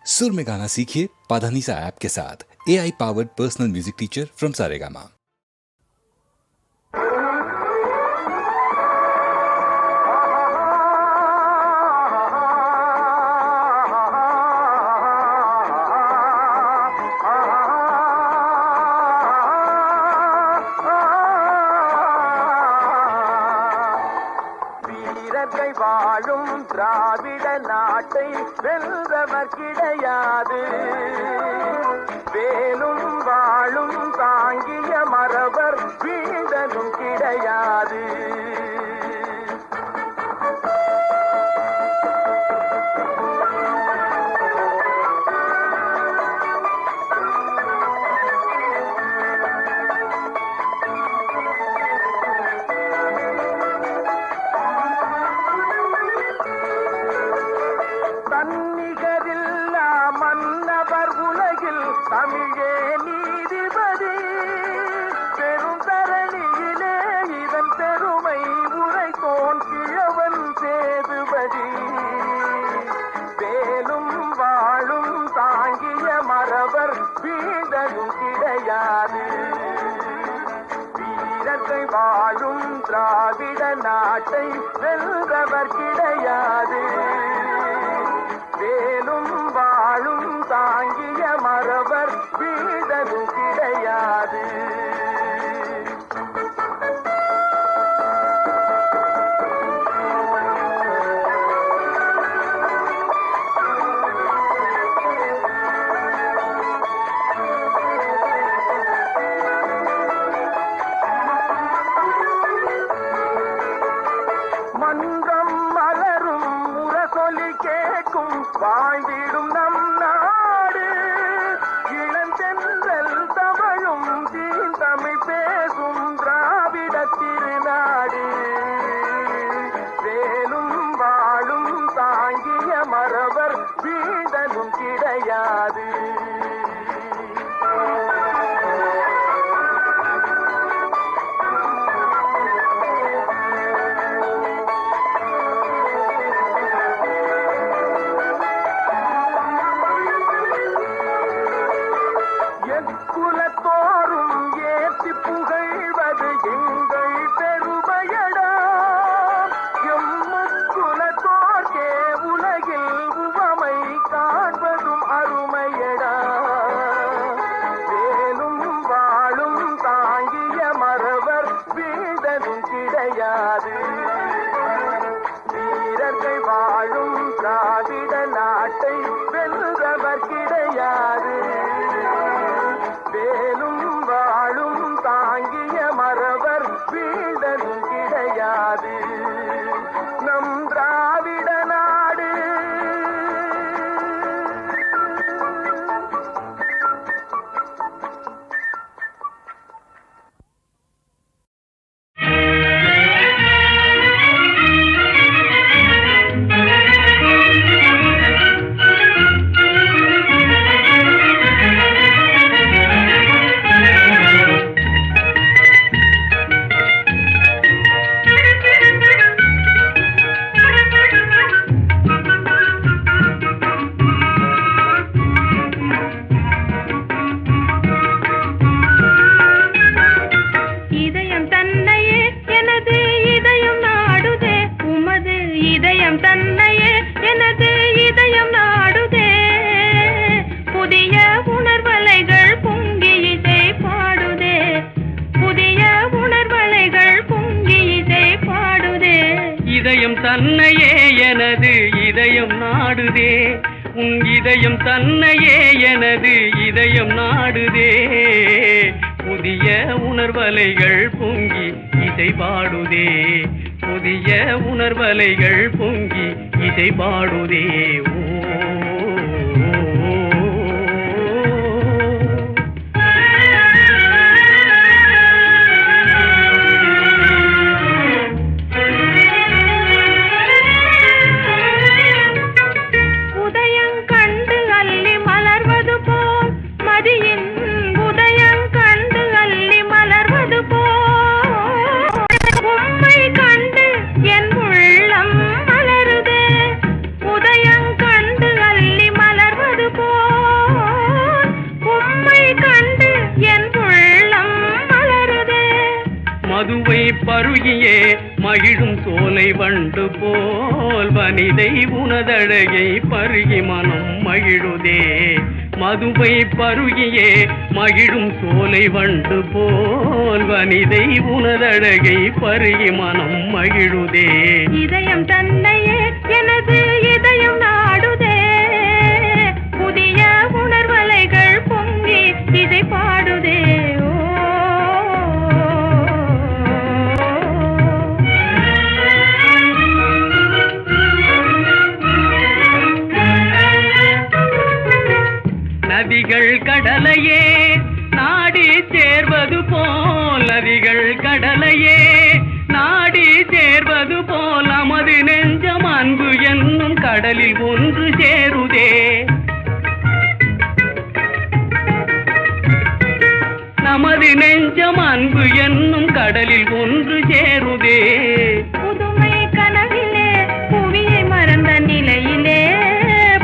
सुर में गाना सीखिए पाधानीसा ऐप के साथ। AI powered personal music teacher from Saregama. வாழும் திராவிட நாட்டை வெல்றவர் கிடையாது. வேலும் வாழும் தாங்கிய மறவர் வீழ்ந்ததும் கிடையாது. தமிழே நீதிபதி பெரும் தரணியிலே இதன் பெருமை உரைத்தோன் கிழவன் சேதுபதி. வேலும் வாழும் தாங்கிய மறவர் வீழ்ந்ததும் கிடையாது. வீரத்தை வாழும் திராவிட நாட்டை வெல்றவர் கிடையாது. வேலும் வாழும் தாங்கிய மறவர் வீழ்ந்ததும் கிடையாது. மன்றம் மலரும் முரசொலி கேட்கும் வாழ்ந்திடும் நம் நாடு. இளந்தென்றல் தமிழும் தீந்தமிழ் பேசும் திராவிட திருநாடு. வேலும் வாழும் தாங்கிய மறவர் வீழ்ந்ததும் கிடையாது. குலத்தோறும் ஏற்றி புகழ்வது எங்கள் பெருமையடா. எம்முக்குலத்தோர்க்கே உலகில் உவமை காண்பதும் அருமையடா. வேலும் வாழும் தாங்கிய மறவர் வீழ்ந்ததும் கிடையாது. வீரர்கள் வாழும் திராவிட நாட்டை வெல்றவர் கிடையாது. வேலும் வாழும் தாங்கிய மறவர் வீழ்ந்ததும் கிடையாது. நம் திராவிட நாடு தன்னையே எனது இதயம் நாடுதே. உன் இதயம் தன்னையே எனது இதயம் நாடுதே. புதிய உணர்வலைகள் பொங்கி இசை பாடுதே. புதிய உணர்வலைகள் பொங்கி இசை பாடுதே. கண்டு என் உள்ளம் மலருதே. உதயங்கண் பருகியே மகிழும் சோலை வண்டு போல் வனிதை உனதழகை பருகி மனம் மகிழுதே. மதுவை பருகியே மகிழும் சோலை வண்டு போல் வனிதை உனதழகை பருகி மனம் மகிழுதே. இதயம் தன்னையே எனது இதயம் நாடுதே, புதிய உணர்வலைகள் பொங்கி இதை பாடுதே. நதிகள் கடலையே நாடி சேர்வது போல், நதிகள் கடலையே நாடி சேர்வது போல் நமது நெஞ்சம் அன்பு என்னும் கடலில் ஒன்று சேருதே. நமது நெஞ்சம் அன்பு என்னும் கடலில் ஒன்று சேருதே. புதுமை கனவிலே புவியை மறந்த நிலையிலே,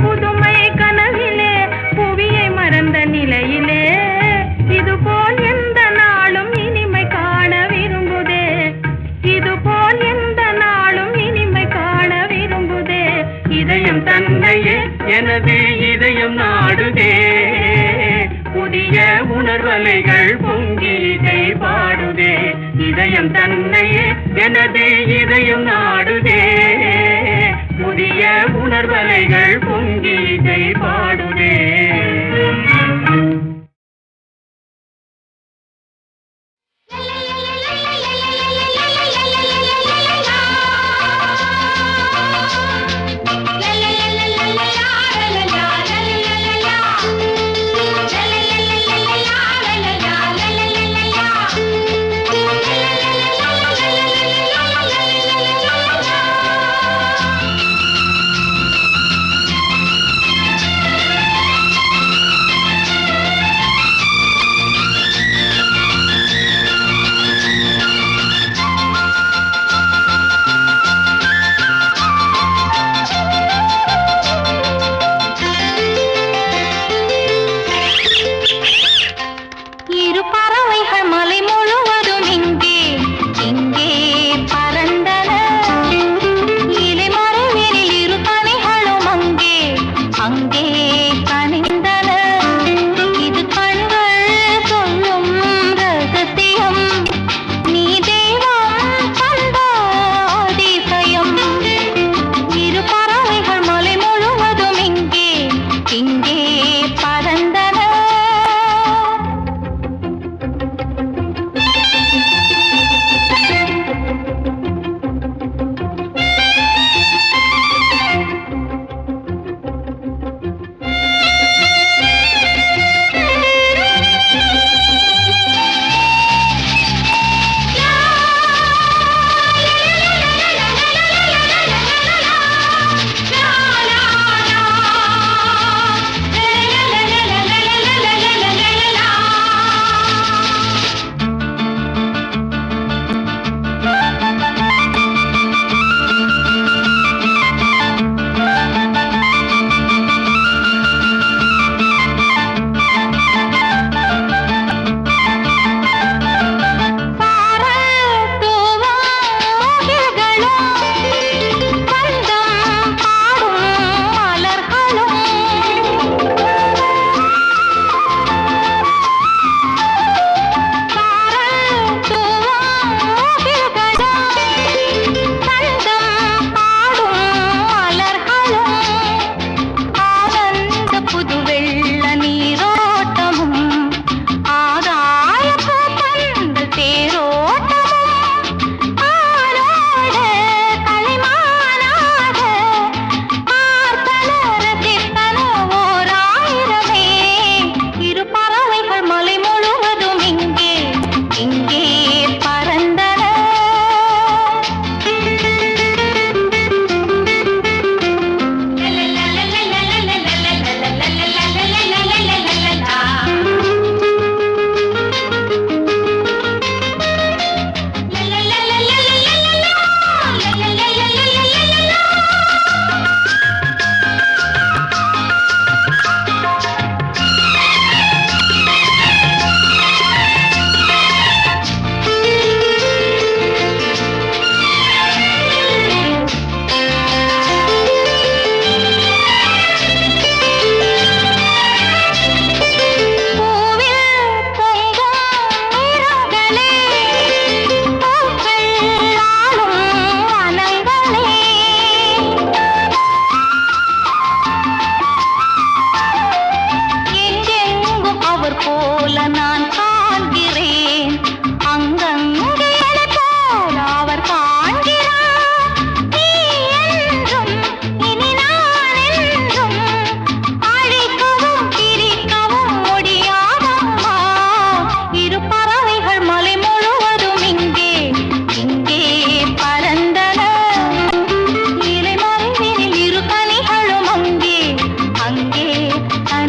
புதுமை கனவிலே புவியை மறந்த நிலையிலே, இதுபோல் எந்த நாளும் இனிமை காண விரும்புதே, இதுபோல் எந்த நாளும் இனிமை காண விரும்புதே. இதயம் தன்னையே எனது இதயம் நாடுதே, புதிய உணர்வலைகள் பொங்கி இதை பாடுதே. இதயம் தன்னையே எனது இதயம் நாடுதே, புதிய உணர்வலைகள் பொங்கி இதை பாடுதே.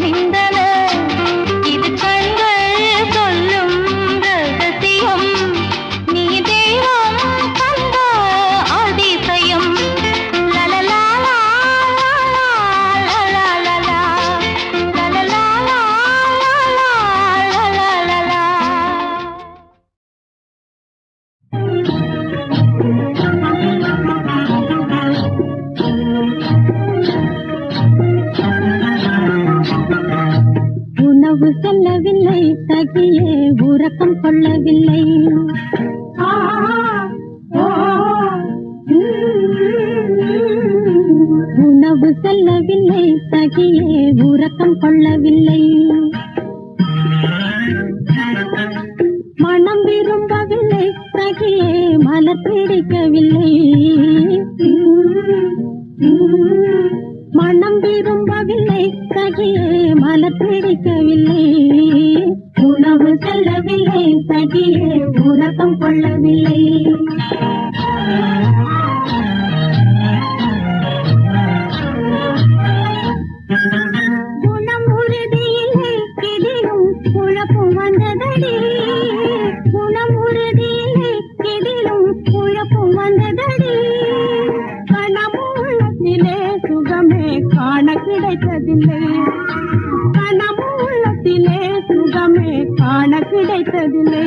கனிந்தன. இது கண்கள் சொல்லும் ரகசியம். நீ தெய்வம் தந்த அதிசயம். லலலா லலலா லலலா லலலா. உணவு செல்லவில்லை சகியே உறக்கம் கொள்ளவில்லை. உணவு செல்லவில்லை சகியே உறக்கம் கொள்ளவில்லை. மனம் விரும்பவில்லை சகியே மலர் பிடிக்கவில்லை. மனம் விரும்பவில்லை சகியே மலர் பிடிக்கவில்லை. உணவு செல்லவில்லை சகியே உறக்கம் கொள்ளவில்லை. குணம் உறுதியில்லை எதிலும் குழப்பம் வந்ததடி. குணம் உறுதியில்லை எதிலும் குழப்பம் வந்ததடி. கனமுள்ளத்திலே சுகமே காண கிடைத்ததில்லை. கனமுள்ளத்திலே சுகமே காண கிடைத்ததில்லை.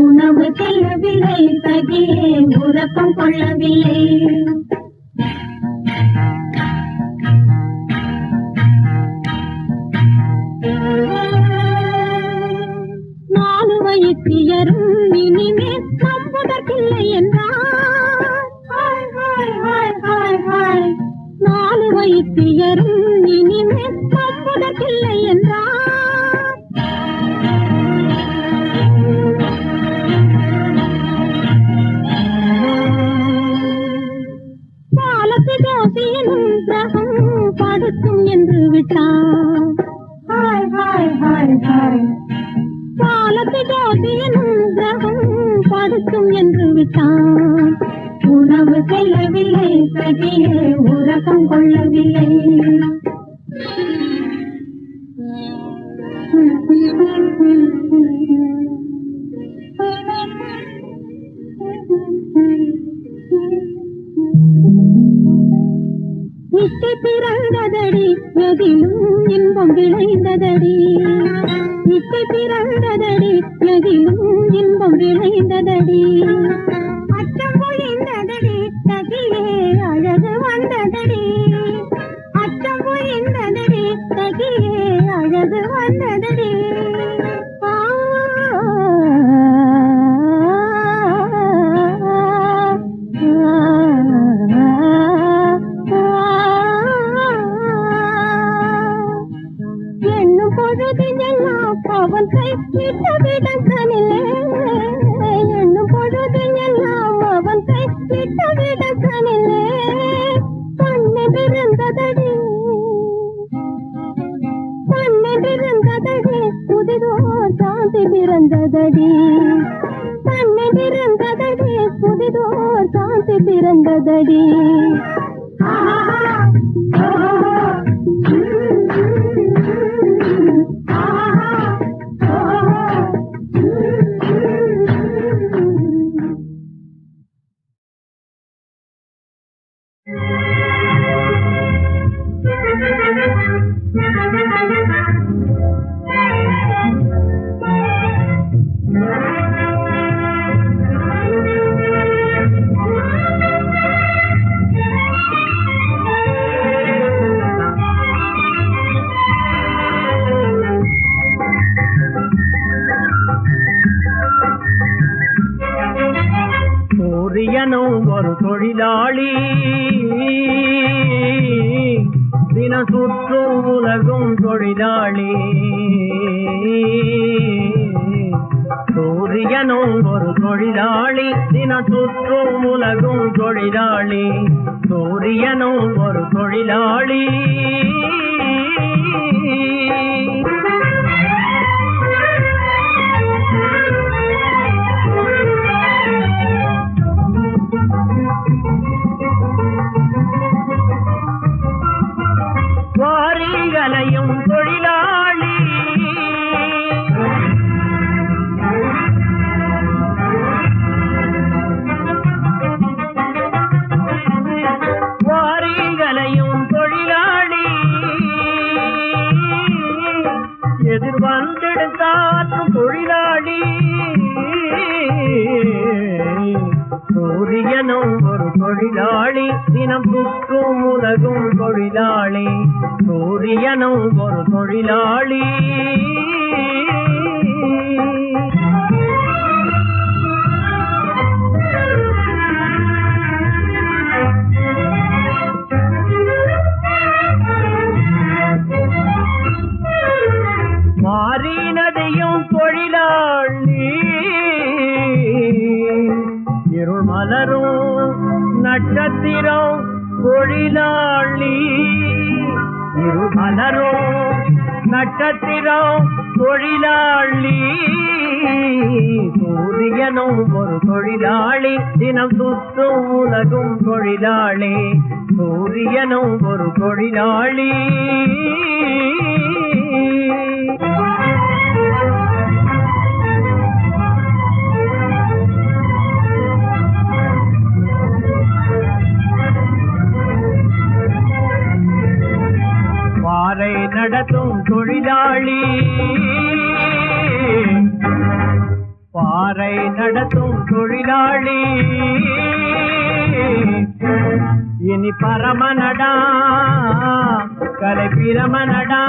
உணவு செல்லவில்லை சகியே உறக்கம் கொள்ளவில்லை. நாலு வயசியரும் இனிமேல் நம்புவதற்கில்லை என்றார். நாலு வயசியரும் இனிமேல் நம்புவதற்கில்லை என்றார். பாலத்து ஜோசியனும் கிரகம் படுத்தும் என்று விட்டார். பாலத்து ஜோசியனும் கிரகம் படுத்தும் என்று விட்டான். உணவு செல்லவில்லை சகியே உறக்கம் கொள்ளவில்லை. இச்சை பிறந்ததடி எதிலும் இன்பம் விளைந்ததடி. இச்சை பிறந்ததடி எதிலும் இன்பம் விளைந்ததடி. அச்சம் ஒழிந்ததடி சகியே அழகு வந்ததடி. அச்சம் ஒழிந்ததடி சகியே அழகு வந்ததடி. எண்ணும் பொழுதிலெல்லாம் அவன் கை விட்ட விடக்கனிலே. எண்ணும் பொழுதிலெல்லாம் அவன் கை விட்ட விடக்கனிலே. கண்ணு பிறந்ததடி கண்ணு பிறந்ததடி புதிதோர் சாந்தி பிறந்ததடி. கண்ணு பிறந்ததடி புதிதோர் சாந்தி பிறந்ததடி. சூரியனும் ஒரு தொழிலாளி, தின சுற்றும் உலகும் தொழிலாளி. சூரியனும் ஒரு தொழிலாளி, தின சுற்றும் உலகும் தொழிலாளி. சூரியனும் ஒரு தொழிலாளி. வாரிகளையும் எனும் தொழிலாளி வாரிகளையும் தொழிலாளி எதிர் வந்தெடுத்தாற்றும் தொழிலாளி சூரியனும் ஒரு தொழிலாளி தினம் சுற்றும் உலகும் தொழிலாளி சூரியனும் ஒரு தொழிலாளி மாறினதையும் தொழிலாளி இருள் மலரும் நட்சத்திரம் தொழிலாளி இருள் மலரும் நட்சத்திரம் தொழிலாளி சூரியனும் ஒரு தொழிலாளி தினம் சுற்றும் உலகும் தொழிலாளி சூரியனும் ஒரு தொழிலாளி பாறை நடத்தும் தொழிலாளி பாறை நடத்தும் தொழிலாளி இனி பரமனடா கலை பிரமனடா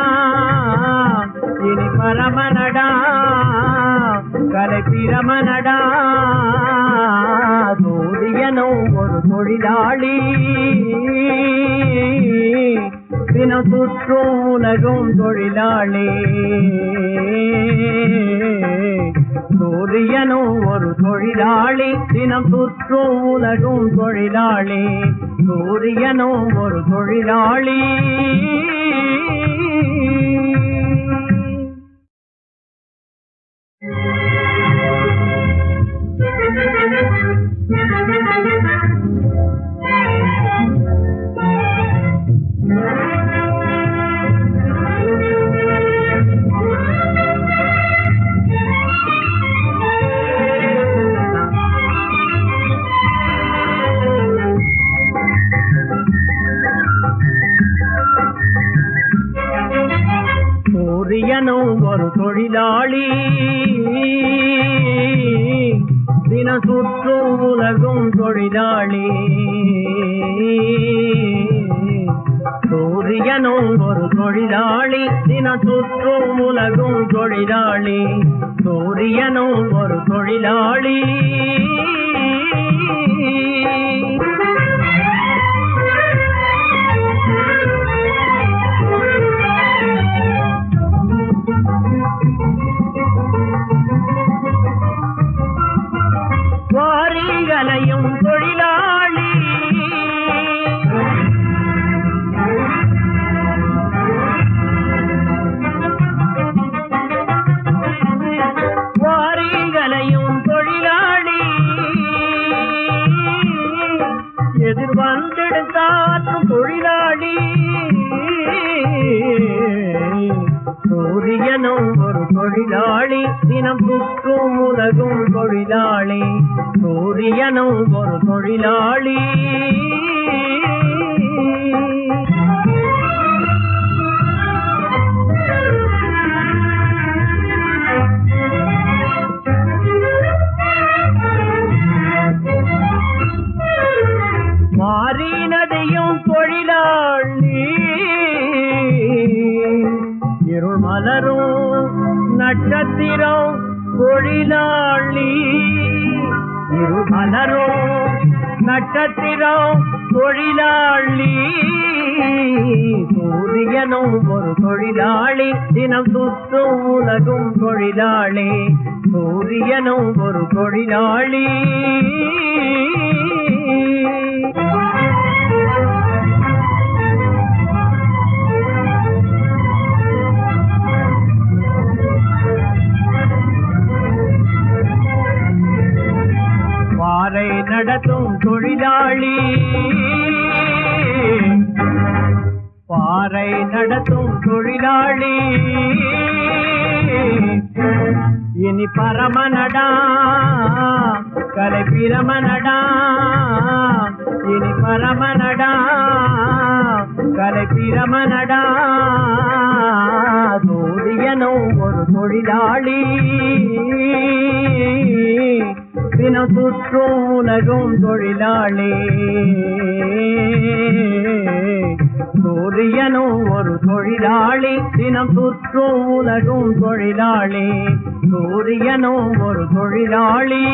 இனி பரமனடா கலை பிரமனடா சூரியனும் ஒரு தொழிலாளி தினம் சுற்றும் உலகும் தொழிலாளி சூரியனும் ஒரு தொழிலாளி தினம் சுற்றும் உலகும் தொழிலாளி சூரியனும் ஒரு தொழிலாளி சூரியனும் ஒரு தொழிலாளி தினம் சுற்றும் உலகும் தொழிலாளி சூரியனும் ஒரு தொழிலாளி தினம் சுற்றும் உலகும் தொழிலாளி சூரியனும் ஒரு தொழிலாளி வாரிகளையும் தொழிலாளி வாரிகளையும் தொழிலாளி எதிர் வந்தெடுத்தாற்றும் தொழிலாளி சூரியனும் ஒரு தொழிலாளி தினம் சுற்றும் உலகும் தொழிலாளி சூரியனும் ஒரு தொழிலாளி மாறினதையும் தொழிலாளி இருள் மலரும் நட்சத்திரம் தொழிலாளி இருள் மலரும் நட்சத்திரம் தொழிலாளி சூரியனும் ஒரு தொழிலாளி தினம் சுற்றும் உலகும் தொழிலாளி சூரியனும் ஒரு தொழிலாளி பாறை நடத்தும் தொழிலாளி பாறை நடத்தும் தொழிலாளி இனி பரமனடா கலை பிரமனடா இனி பரமனடா கலை பிரமனடா சூரியனும் ஒரு தொழிலாளி தினம் சுற்றும் உலகும் தொழிலாளி சூரியனும் ஒரு தொழிலாளி தினம் சுற்றும் உலகும் தொழிலாளி சூரியனும் ஒரு தொழிலாளி